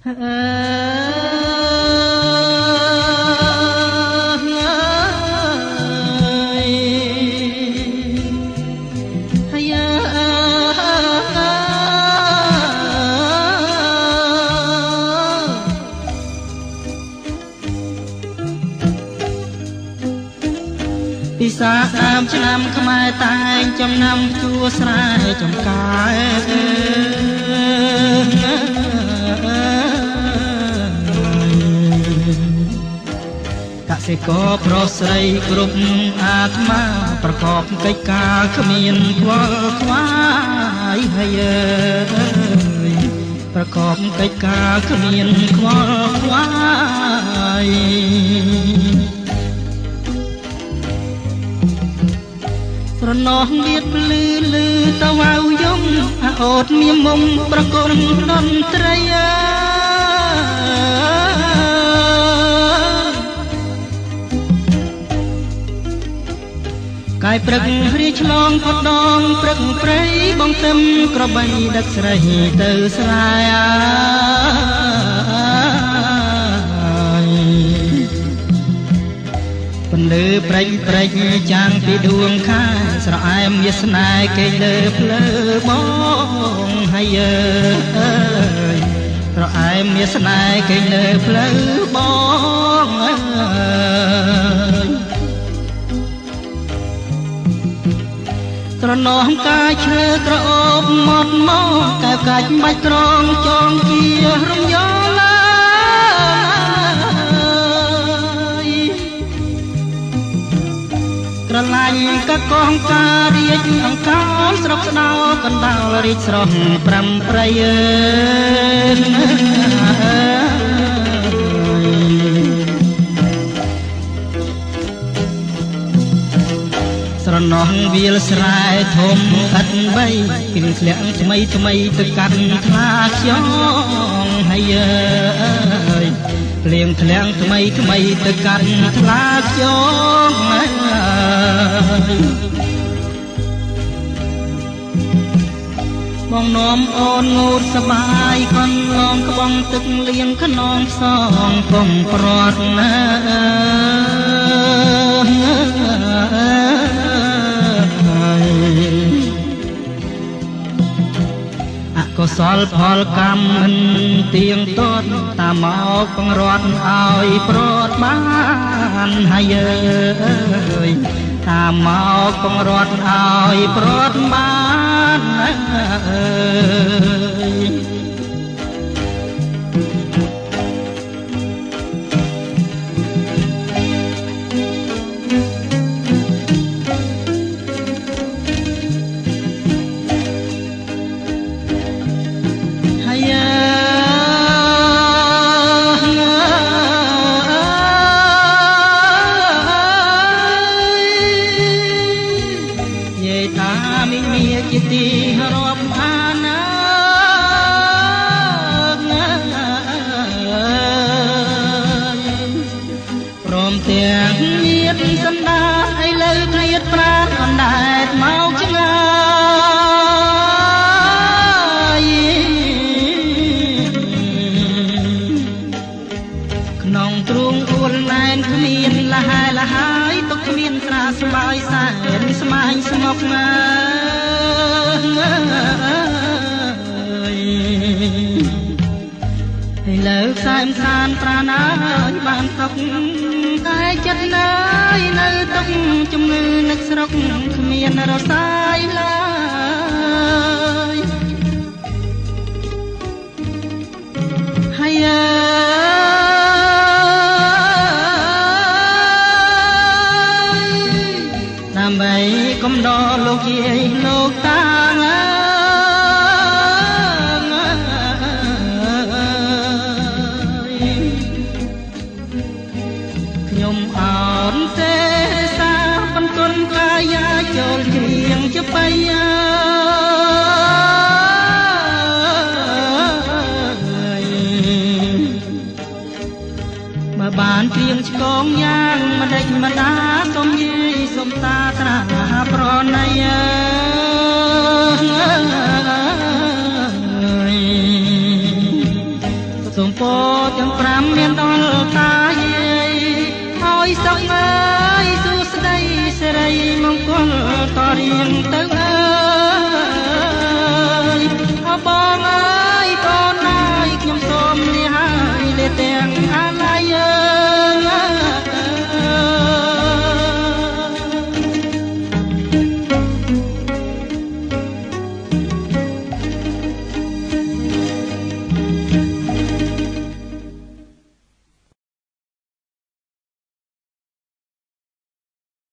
ពិសា30ឆ្នាំខ្មែរតែងចំណាំជួស្រែចំការកសិករប្រុសស្រីគ្រប់អាត្មាប្រកបកិច្ចការគ្មានខ្វល់ខ្វាយហើយប្រកបកិច្ចការគ្មានខ្វល់ខ្វាយស្រណោះលៀតភ្លឺលឺតវ៉ៅយំអាអូតមានមុំប្រគំតន្ត្រីកាយព្រឹករៀឆ្លងផុតដងព្រឹកព្រៃបងទឹមក្របីដឹកស្រីទៅស្រែពន្លឺព្រេងព្រេងចាំងពីដួងខាស្រអែមវាស្នេហ៍គេលើភ្លើបងហើយអើយស្រអែមវាស្នេហ៍គេលើភ្លើបងអើយស្រណោះកាយឈើក្រអូបមកមកកែវកាច់បាច់ត្រង់ចងជារំយោឡាក្រឡាញ់កកងការរៀបអង្កោស្រុកស្ដោកណ្ដោលរីកស្រស់5ព្រៃស្រណោះវាលស្រែធំឥតបីពីធ្លាក់ថ្មីថ្មីទៅកាត់ថ្លាខ្យងហើយអើយភ្លៀងធ្លាក់ថ្មីថ្មីទៅកាត់ថ្លាខ្យងបងនាំអូនងូតសបាយកូនឡងក្បងទឹកលៀងខ្នងផ្សងកុំប្រត់ណាអកុសលផលកម្មមិនទៀងទាត់តាមមកបង្រាត់ឲ្យប្រត់បានហើយអើយតាមមកបង្រាត់ឲ្យប្រត់បានអើយទីរាប់អាណាព្រមទាំងមានសន្តានឲ្យលើគ្រៀតប្រាណអណ្ដែតមកឆ្ងាយក្នុងទ្រូងអួលណែនគ្មានលះលហើយទុកគ្មានត្រាស្បើយសែនស្មាញស្ងប់ណាហើយលើខ្សែមសានប្រាណាយបានទុកតែចិត្តណាយនៅទុកជំងឺនឹកស្រុកគ្មានរសាយឡើយហើយដើម្បីកំដរលោកយាយលោកតាខ្ញុំអរទេសាបន្ទន់កាយាចូលគ្រៀងជាបៃបើបានគ្រៀងឆ្កងយ៉ាងម្ដេចម្ដាសូមយាយសូមតាត្រាប្រណី សូមពោទាំង5មានដល់តាយាយឲ្យសុខអើយសួស្ដីសិរីមង្គល